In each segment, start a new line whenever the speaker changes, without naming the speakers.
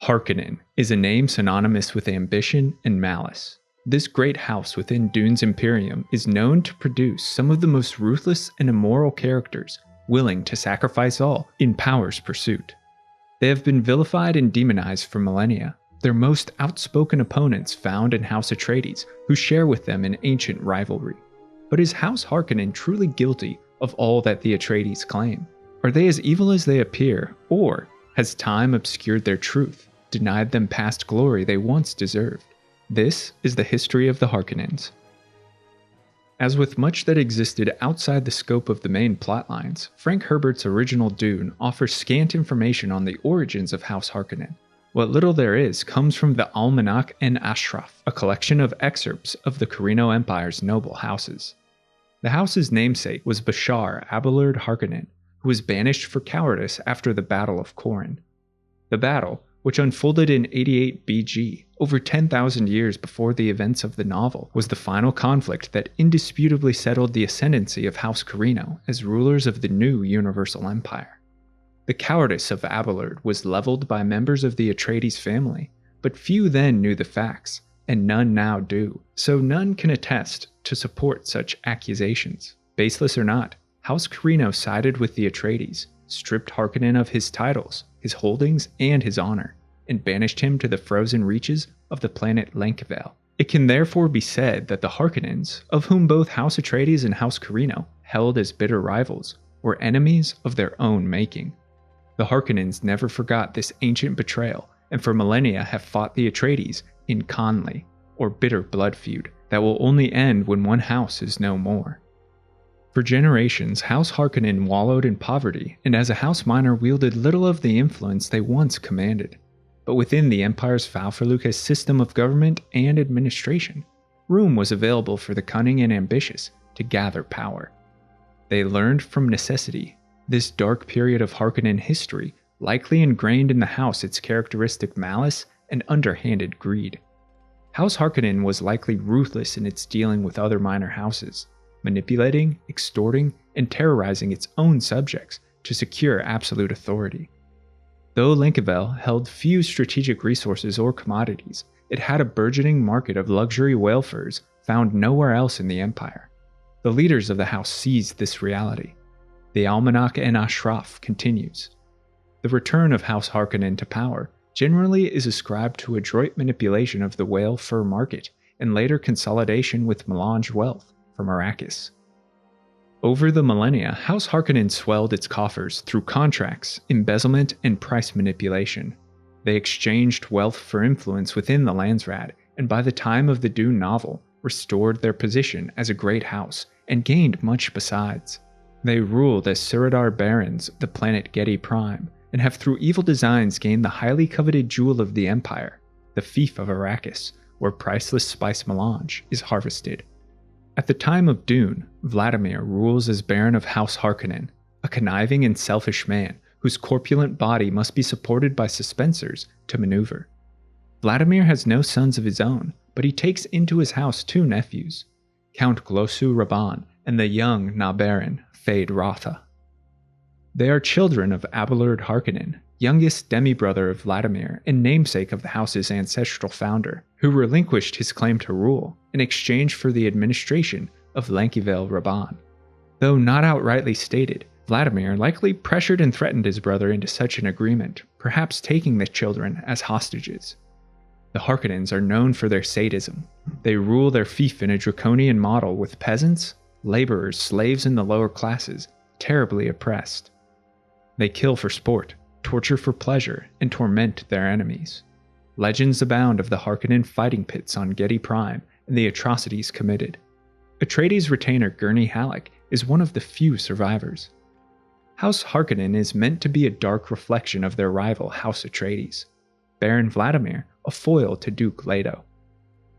Harkonnen is a name synonymous with ambition and malice. This great house within Dune's Imperium is known to produce some of the most ruthless and immoral characters, willing to sacrifice all in power's pursuit. They have been vilified and demonized for millennia, their most outspoken opponents found in House Atreides, who share with them an ancient rivalry. But is House Harkonnen truly guilty of all that the Atreides claim? Are they as evil as they appear, or has time obscured their truth, denied them past glory they once deserved? This is the history of the Harkonnens. As with much that existed outside the scope of the main plotlines, Frank Herbert's original Dune offers scant information on the origins of House Harkonnen. What little there is comes from the Almanach en Ashraf, a collection of excerpts of the Carino Empire's noble houses. The house's namesake was Bashar Abelard Harkonnen, who was banished for cowardice after the Battle of Corrin. The battle, which unfolded in 88 BG, over 10,000 years before the events of the novel, was the final conflict that indisputably settled the ascendancy of House Carino as rulers of the new Universal Empire. The cowardice of Abelard was leveled by members of the Atreides family, but few then knew the facts, and none now do, so none can attest to support such accusations. Baseless or not, House Carino sided with the Atreides, stripped Harkonnen of his titles, his holdings, and his honor, and banished him to the frozen reaches of the planet Lankivel. It can therefore be said that the Harkonnens, of whom both House Atreides and House Carino held as bitter rivals, were enemies of their own making. The Harkonnens never forgot this ancient betrayal, and for millennia have fought the Atreides in Conley, or bitter blood feud, that will only end when one house is no more. For generations, House Harkonnen wallowed in poverty, and as a house minor wielded little of the influence they once commanded. But within the Empire's Falfaluca's system of government and administration, room was available for the cunning and ambitious to gather power. They learned from necessity. This dark period of Harkonnen history likely ingrained in the house its characteristic malice and underhanded greed. House Harkonnen was likely ruthless in its dealing with other minor houses, manipulating, extorting, and terrorizing its own subjects to secure absolute authority. Though Lankivel held few strategic resources or commodities, it had a burgeoning market of luxury whale furs found nowhere else in the Empire. The leaders of the house seized this reality. The Almanach en Ashraf continues. The return of House Harkonnen to power generally is ascribed to adroit manipulation of the whale fur market and later consolidation with melange wealth from Arrakis. Over the millennia, House Harkonnen swelled its coffers through contracts, embezzlement, and price manipulation. They exchanged wealth for influence within the Landsraad, and by the time of the Dune novel, restored their position as a great house and gained much besides. They ruled as Suradar barons of the planet Gedi Prime, and have through evil designs gained the highly coveted jewel of the Empire, the fief of Arrakis, where priceless spice melange is harvested. At the time of Dune, Vladimir rules as Baron of House Harkonnen, a conniving and selfish man whose corpulent body must be supported by suspensors to maneuver. Vladimir has no sons of his own, but he takes into his house two nephews, Count Glossu Raban and the young Na-Baron, Fade Rotha. They are children of Abelard Harkonnen, youngest demi-brother of Vladimir and namesake of the house's ancestral founder, who relinquished his claim to rule in exchange for the administration of Lankivel Raban. Though not outrightly stated, Vladimir likely pressured and threatened his brother into such an agreement, perhaps taking the children as hostages. The Harkonnens are known for their sadism. They rule their fief in a draconian model with peasants, laborers, slaves, and the lower classes terribly oppressed. They kill for sport, torture for pleasure, and torment their enemies. Legends abound of the Harkonnen fighting pits on Gedi Prime and the atrocities committed. Atreides' retainer Gurney Halleck is one of the few survivors. House Harkonnen is meant to be a dark reflection of their rival House Atreides. Baron Vladimir, a foil to Duke Leto.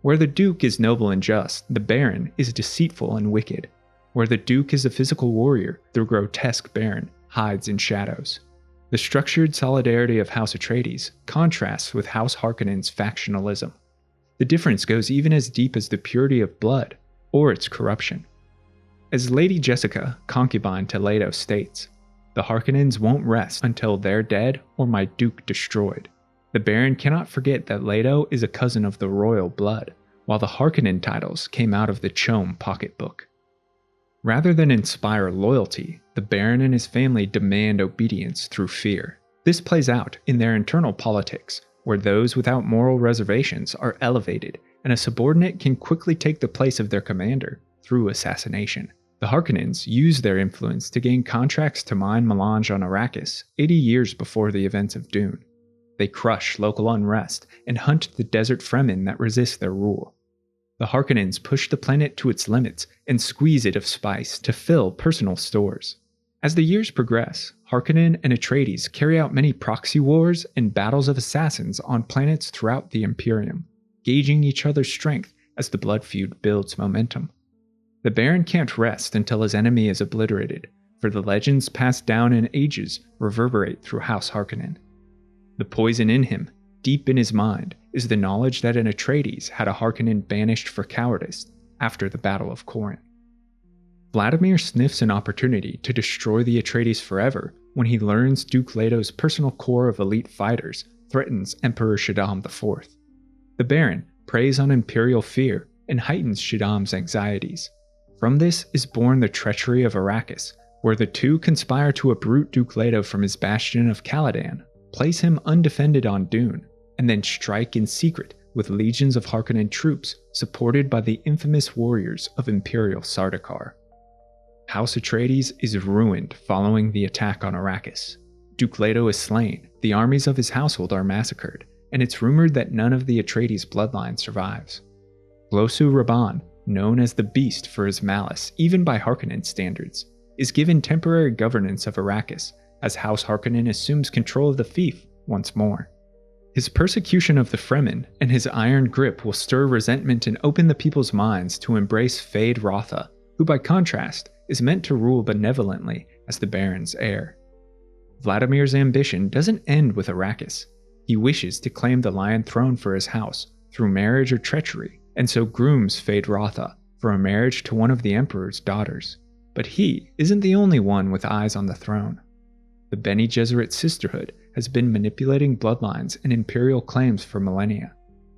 Where the Duke is noble and just, the Baron is deceitful and wicked. Where the Duke is a physical warrior, the grotesque Baron hides in shadows. The structured solidarity of House Atreides contrasts with House Harkonnen's factionalism. The difference goes even as deep as the purity of blood or its corruption. As Lady Jessica, concubine to Leto, states, "The Harkonnens won't rest until they're dead or my Duke destroyed." The Baron cannot forget that Leto is a cousin of the royal blood, while the Harkonnen titles came out of the Chome pocketbook. Rather than inspire loyalty, the Baron and his family demand obedience through fear. This plays out in their internal politics, where those without moral reservations are elevated, and a subordinate can quickly take the place of their commander through assassination. The Harkonnens use their influence to gain contracts to mine melange on Arrakis 80 years before the events of Dune. They crush local unrest and hunt the desert Fremen that resist their rule. The Harkonnens push the planet to its limits and squeeze it of spice to fill personal stores. As the years progress, Harkonnen and Atreides carry out many proxy wars and battles of assassins on planets throughout the Imperium, gauging each other's strength as the blood feud builds momentum. The Baron can't rest until his enemy is obliterated, for the legends passed down in ages reverberate through House Harkonnen. The poison in him, deep in his mind, is the knowledge that an Atreides had a Harkonnen banished for cowardice after the Battle of Corinth. Vladimir sniffs an opportunity to destroy the Atreides forever when he learns Duke Leto's personal core of elite fighters threatens Emperor Shaddam IV. The Baron preys on imperial fear and heightens Shaddam's anxieties. From this is born the treachery of Arrakis, where the two conspire to uproot Duke Leto from his bastion of Caladan, place him undefended on Dune, and then strike in secret with legions of Harkonnen troops supported by the infamous warriors of Imperial Sardaukar. House Atreides is ruined following the attack on Arrakis. Duke Leto is slain, the armies of his household are massacred, and it's rumored that none of the Atreides bloodline survives. Glossu Rabban, known as the Beast for his malice even by Harkonnen standards, is given temporary governance of Arrakis as House Harkonnen assumes control of the fief once more. His persecution of the Fremen and his iron grip will stir resentment and open the people's minds to embrace Feyd-Rautha, who by contrast is meant to rule benevolently as the Baron's heir. Vladimir's ambition doesn't end with Arrakis. He wishes to claim the Lion Throne for his house through marriage or treachery, and so grooms Feyd-Rautha for a marriage to one of the Emperor's daughters. But he isn't the only one with eyes on the throne. The Bene Gesserit sisterhood has been manipulating bloodlines and imperial claims for millennia.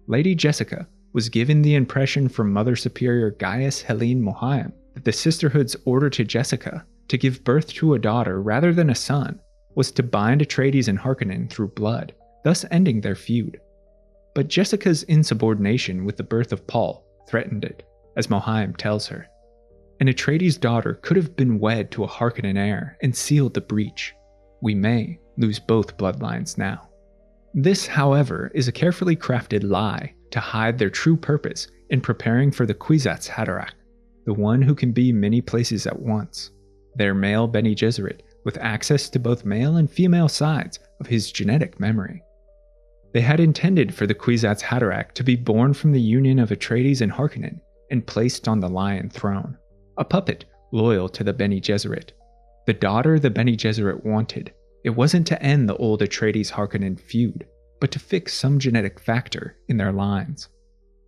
Lady Jessica was given the impression from Mother Superior Gaius Helene Mohiam that the sisterhood's order to Jessica to give birth to a daughter rather than a son was to bind Atreides and Harkonnen through blood, thus ending their feud. But Jessica's insubordination with the birth of Paul threatened it, as Mohiam tells her. An Atreides daughter could have been wed to a Harkonnen heir and sealed the breach. We may lose both bloodlines now. This, however, is a carefully crafted lie to hide their true purpose in preparing for the Kwisatz Haderach, the one who can be many places at once. Their male Bene Gesserit with access to both male and female sides of his genetic memory. They had intended for the Kwisatz Haderach to be born from the union of Atreides and Harkonnen and placed on the Lion Throne, a puppet loyal to the Bene Gesserit. The daughter the Bene Gesserit wanted, it wasn't to end the old Atreides-Harkonnen feud, but to fix some genetic factor in their lines.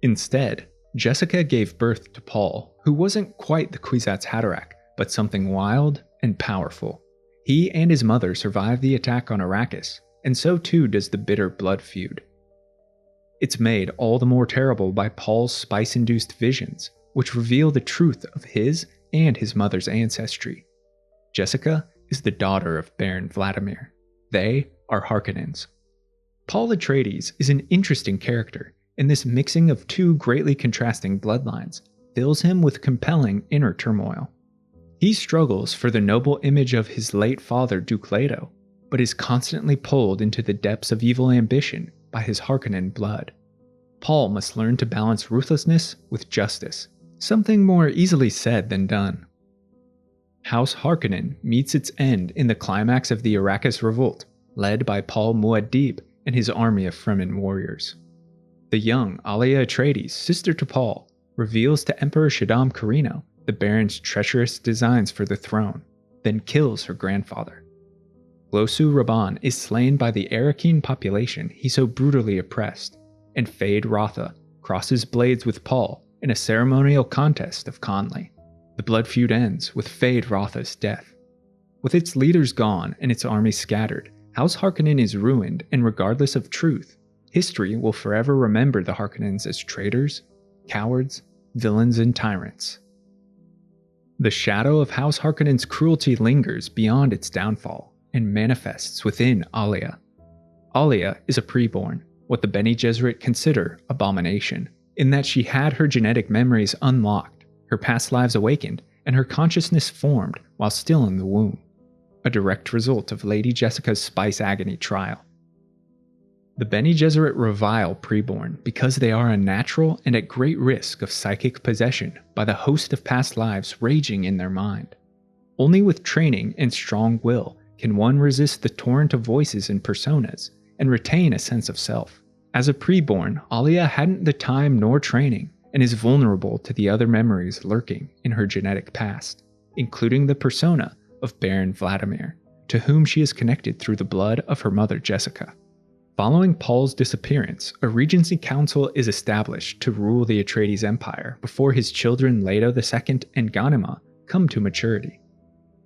Instead, Jessica gave birth to Paul, who wasn't quite the Kwisatz Haderach, but something wild and powerful. He and his mother survived the attack on Arrakis, and so too does the bitter blood feud. It's made all the more terrible by Paul's spice-induced visions, which reveal the truth of his and his mother's ancestry. Jessica is the daughter of Baron Vladimir. They are Harkonnens. Paul Atreides is an interesting character, and this mixing of two greatly contrasting bloodlines fills him with compelling inner turmoil. He struggles for the noble image of his late father Duke Leto, but is constantly pulled into the depths of evil ambition by his Harkonnen blood. Paul must learn to balance ruthlessness with justice, something more easily said than done. House Harkonnen meets its end in the climax of the Arrakis Revolt, led by Paul Muad'Dib and his army of Fremen warriors. The young Alia Atreides, sister to Paul, reveals to Emperor Shaddam Corrino the Baron's treacherous designs for the throne, then kills her grandfather. Glossu Rabban is slain by the Arrakeen population he so brutally oppressed, and Feyd-Rautha crosses blades with Paul in a ceremonial contest of Conley. The blood feud ends with Feyd-Rautha's death. With its leaders gone and its army scattered, House Harkonnen is ruined, and regardless of truth, history will forever remember the Harkonnens as traitors, cowards, villains, and tyrants. The shadow of House Harkonnen's cruelty lingers beyond its downfall and manifests within Alia. Alia is a preborn, what the Bene Gesserit consider abomination, in that she had her genetic memories unlocked, her past lives awakened, and her consciousness formed while still in the womb, a direct result of Lady Jessica's Spice Agony trial. The Bene Gesserit revile preborn because they are unnatural and at great risk of psychic possession by the host of past lives raging in their mind. Only with training and strong will can one resist the torrent of voices and personas and retain a sense of self. As a preborn, Alia hadn't the time nor training and is vulnerable to the other memories lurking in her genetic past, including the persona of Baron Vladimir, to whom she is connected through the blood of her mother Jessica. Following Paul's disappearance, a regency council is established to rule the Atreides Empire before his children Leto II and Ghanima come to maturity.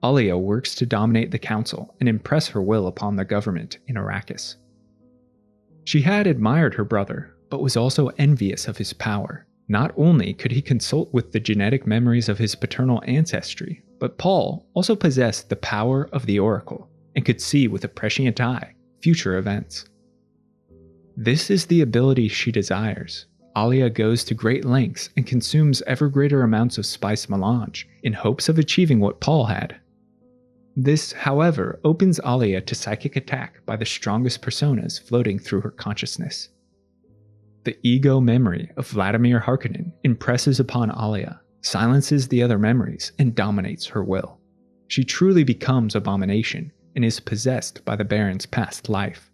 Alia works to dominate the council and impress her will upon the government in Arrakis. She had admired her brother, but was also envious of his power. Not only could he consult with the genetic memories of his paternal ancestry, but Paul also possessed the power of the Oracle and could see with a prescient eye future events. This is the ability she desires. Alia goes to great lengths and consumes ever greater amounts of spice melange in hopes of achieving what Paul had. This, however, opens Alia to psychic attack by the strongest personas floating through her consciousness. The ego memory of Vladimir Harkonnen impresses upon Alia, silences the other memories, and dominates her will. She truly becomes abomination and is possessed by the Baron's past life.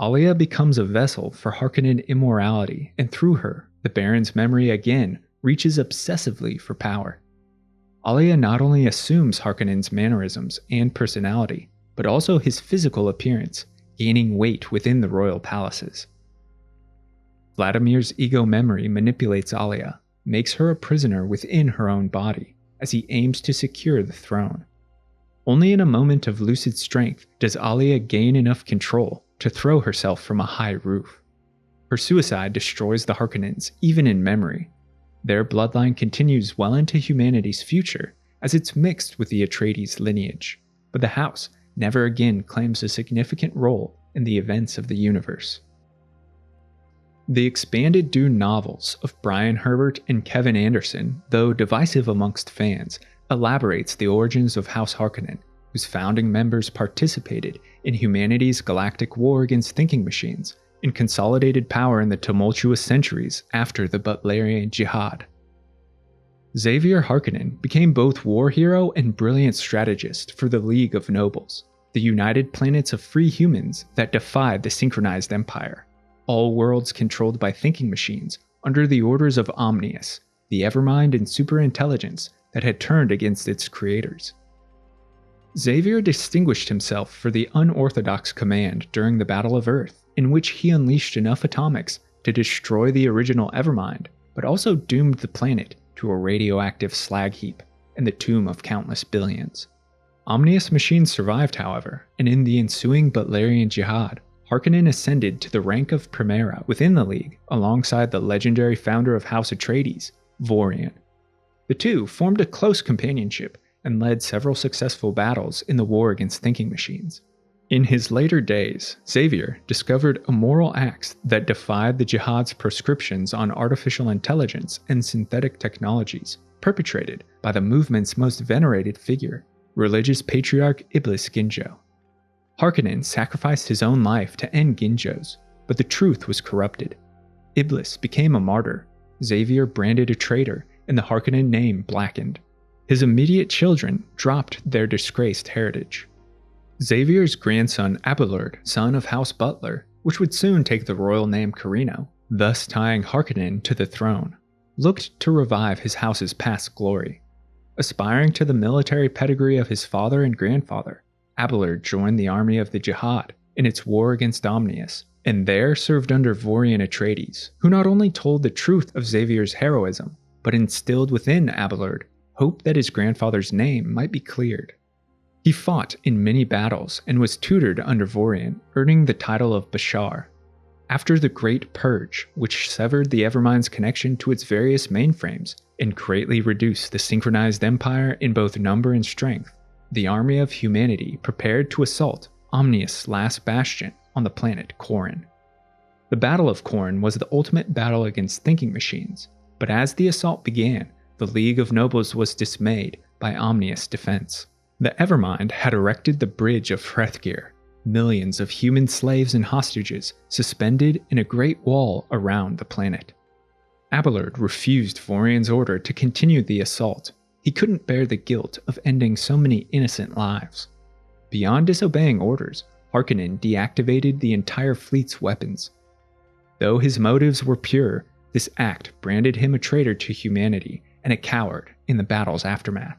Alia becomes a vessel for Harkonnen immorality, and through her, the Baron's memory again reaches obsessively for power. Alia not only assumes Harkonnen's mannerisms and personality, but also his physical appearance, gaining weight within the royal palaces. Vladimir's ego memory manipulates Alia, makes her a prisoner within her own body, as he aims to secure the throne. Only in a moment of lucid strength does Alia gain enough control to throw herself from a high roof. Her suicide destroys the Harkonnens even in memory. Their bloodline continues well into humanity's future as it's mixed with the Atreides lineage, but the house never again claims a significant role in the events of the universe. The expanded Dune novels of Brian Herbert and Kevin Anderson, though divisive amongst fans, elaborates the origins of House Harkonnen, whose founding members participated in humanity's galactic war against thinking machines and consolidated power in the tumultuous centuries after the Butlerian Jihad. Xavier Harkonnen became both war hero and brilliant strategist for the League of Nobles, the united planets of free humans that defied the synchronized empire, all worlds controlled by thinking machines under the orders of Omnius, the Evermind and superintelligence that had turned against its creators. Xavier distinguished himself for the unorthodox command during the Battle of Earth, in which he unleashed enough atomics to destroy the original Evermind, but also doomed the planet to a radioactive slag heap and the tomb of countless billions. Omnius machines survived, however, and in the ensuing Butlerian Jihad, Harkonnen ascended to the rank of Primera within the League, alongside the legendary founder of House Atreides, Vorian. The two formed a close companionship and led several successful battles in the war against thinking machines. In his later days, Xavier discovered immoral acts that defied the Jihad's prescriptions on artificial intelligence and synthetic technologies, perpetrated by the movement's most venerated figure, religious patriarch Iblis Ginjo. Harkonnen sacrificed his own life to end Ginjo's, but the truth was corrupted. Iblis became a martyr, Xavier branded a traitor, and the Harkonnen name blackened. His immediate children dropped their disgraced heritage. Xavier's grandson Abelard, son of House Butler, which would soon take the royal name Carino, thus tying Harkonnen to the throne, looked to revive his house's past glory. Aspiring to the military pedigree of his father and grandfather, Abelard joined the army of the Jihad in its war against Omnius, and there served under Vorian Atreides, who not only told the truth of Xavier's heroism, but instilled within Abelard hope that his grandfather's name might be cleared. He fought in many battles and was tutored under Vorian, earning the title of Bashar. After the Great Purge, which severed the Evermind's connection to its various mainframes and greatly reduced the synchronized empire in both number and strength, the army of humanity prepared to assault Omnius' last bastion on the planet Corrin. The Battle of Corrin was the ultimate battle against thinking machines, but as the assault began, the League of Nobles was dismayed by Omnius' defense. The Evermind had erected the Bridge of Hrethgir, millions of human slaves and hostages suspended in a great wall around the planet. Abelard refused Vorian's order to continue the assault. He couldn't bear the guilt of ending so many innocent lives. Beyond disobeying orders, Harkonnen deactivated the entire fleet's weapons. Though his motives were pure, this act branded him a traitor to humanity and a coward in the battle's aftermath.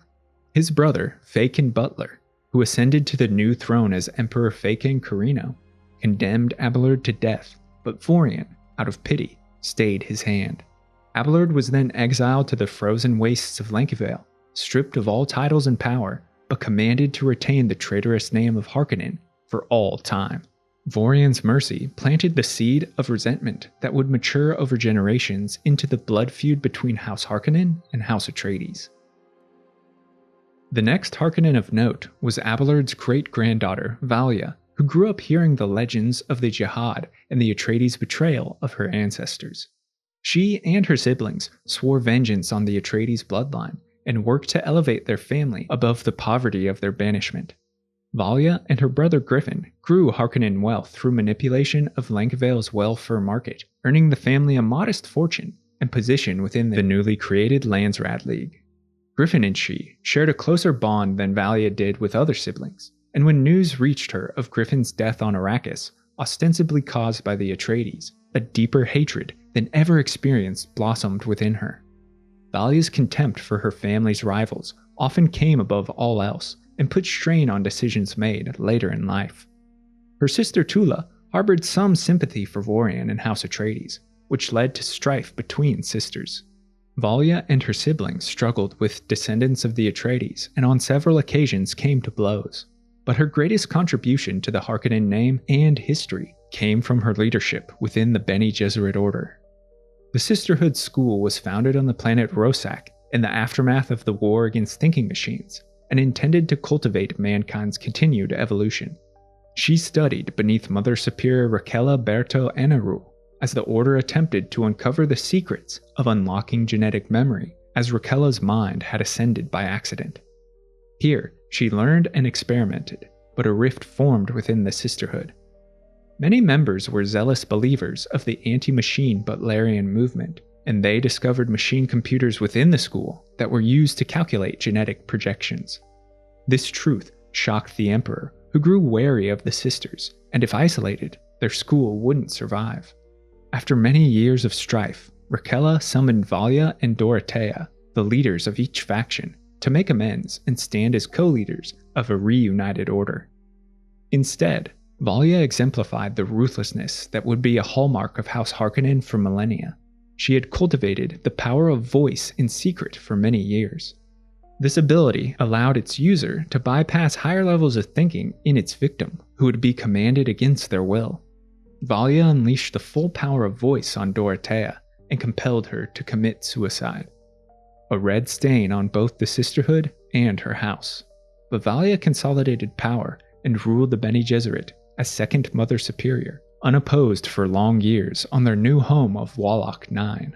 His brother, Faken Butler, who ascended to the new throne as Emperor Faken Carino, condemned Abelard to death, but Vorian, out of pity, stayed his hand. Abelard was then exiled to the frozen wastes of Lankivale, stripped of all titles and power, but commanded to retain the traitorous name of Harkonnen for all time. Vorian's mercy planted the seed of resentment that would mature over generations into the blood feud between House Harkonnen and House Atreides. The next Harkonnen of note was Abelard's great-granddaughter, Valia, who grew up hearing the legends of the Jihad and the Atreides' betrayal of her ancestors. She and her siblings swore vengeance on the Atreides bloodline and worked to elevate their family above the poverty of their banishment. Valia and her brother Griffin grew Harkonnen wealth through manipulation of Lankivale's well-fur market, earning the family a modest fortune and position within the newly created Landsraad League. Griffin and she shared a closer bond than Valia did with other siblings, and when news reached her of Griffin's death on Arrakis, ostensibly caused by the Atreides, a deeper hatred than ever experienced blossomed within her. Valia's contempt for her family's rivals often came above all else and put strain on decisions made later in life. Her sister Tula harbored some sympathy for Vorian and House Atreides, which led to strife between sisters. Valia and her siblings struggled with descendants of the Atreides and on several occasions came to blows, but her greatest contribution to the Harkonnen name and history came from her leadership within the Bene Gesserit Order. The Sisterhood School was founded on the planet Rosak in the aftermath of the war against thinking machines, and intended to cultivate mankind's continued evolution. She studied beneath Mother Superior Raquella Berto Anaru as the Order attempted to uncover the secrets of unlocking genetic memory, as Raquella's mind had ascended by accident. Here, she learned and experimented, but a rift formed within the Sisterhood. Many members were zealous believers of the anti-machine Butlerian movement, and they discovered machine computers within the school that were used to calculate genetic projections. This truth shocked the Emperor, who grew wary of the sisters, and if isolated, their school wouldn't survive. After many years of strife, Raquella summoned Valia and Dorothea, the leaders of each faction, to make amends and stand as co-leaders of a reunited order. Instead, Valia exemplified the ruthlessness that would be a hallmark of House Harkonnen for millennia. She had cultivated the power of voice in secret for many years. This ability allowed its user to bypass higher levels of thinking in its victim, who would be commanded against their will. Valia unleashed the full power of voice on Dorothea and compelled her to commit suicide. A red stain on both the Sisterhood and her house. But Valia consolidated power and ruled the Bene Gesserit as Second Mother Superior, unopposed for long years on their new home of Wallach 9.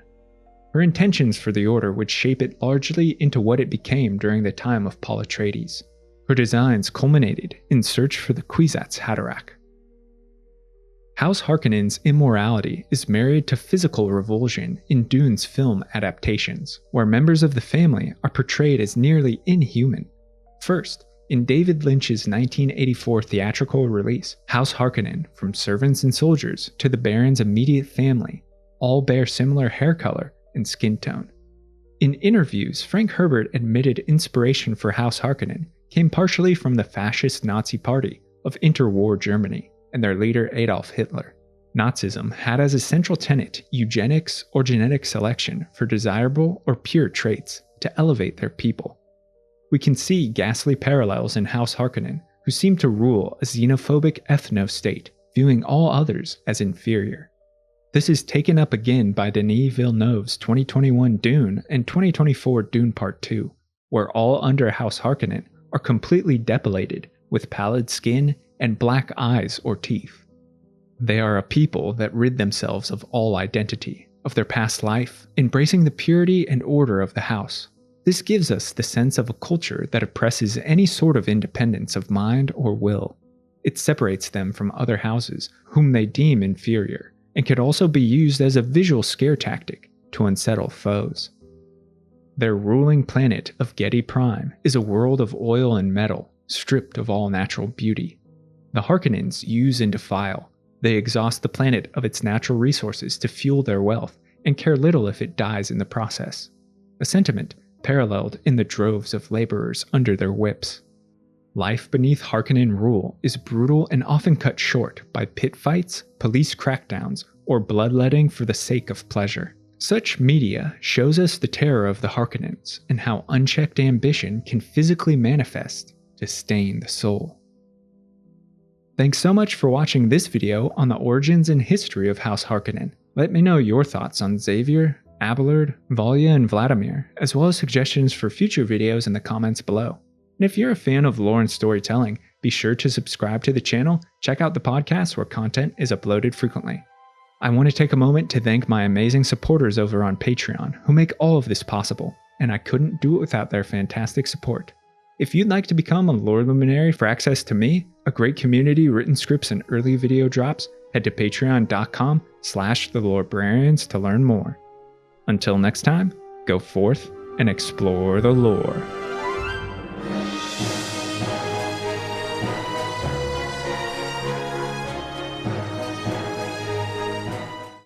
Her intentions for the Order would shape it largely into what it became during the time of Paul Atreides. Her designs culminated in search for the Kwisatz Haderach. House Harkonnen's immorality is married to physical revulsion in Dune's film adaptations, where members of the family are portrayed as nearly inhuman. First, in David Lynch's 1984 theatrical release, House Harkonnen, from servants and soldiers to the Baron's immediate family, all bear similar hair color and skin tone. In interviews, Frank Herbert admitted inspiration for House Harkonnen came partially from the fascist Nazi Party of interwar Germany and their leader Adolf Hitler. Nazism had as a central tenet eugenics or genetic selection for desirable or pure traits to elevate their people. We can see ghastly parallels in House Harkonnen, who seem to rule a xenophobic ethno-state, viewing all others as inferior. This is taken up again by Denis Villeneuve's 2021 Dune and 2024 Dune Part 2, where all under House Harkonnen are completely depilated with pallid skin and black eyes or teeth. They are a people that rid themselves of all identity, of their past life, embracing the purity and order of the house. This gives us the sense of a culture that oppresses any sort of independence of mind or will. It separates them from other houses whom they deem inferior, and could also be used as a visual scare tactic to unsettle foes. Their ruling planet of Gedi Prime is a world of oil and metal, stripped of all natural beauty. The Harkonnens use and defile. They exhaust the planet of its natural resources to fuel their wealth, and care little if it dies in the process. A sentiment paralleled in the droves of laborers under their whips. Life beneath Harkonnen rule is brutal and often cut short by pit fights, police crackdowns, or bloodletting for the sake of pleasure. Such media shows us the terror of the Harkonnens and how unchecked ambition can physically manifest to stain the soul. Thanks so much for watching this video on the origins and history of House Harkonnen. Let me know your thoughts on Xavier, Abelard, Valya, and Vladimir, as well as suggestions for future videos in the comments below. And if you're a fan of lore and storytelling, be sure to subscribe to the channel, check out the podcast where content is uploaded frequently. I want to take a moment to thank my amazing supporters over on Patreon who make all of this possible, and I couldn't do it without their fantastic support. If you'd like to become a lore luminary for access to me, a great community, written scripts, and early video drops, head to patreon.com/thelorebrarians to learn more. Until next time, go forth and explore the lore.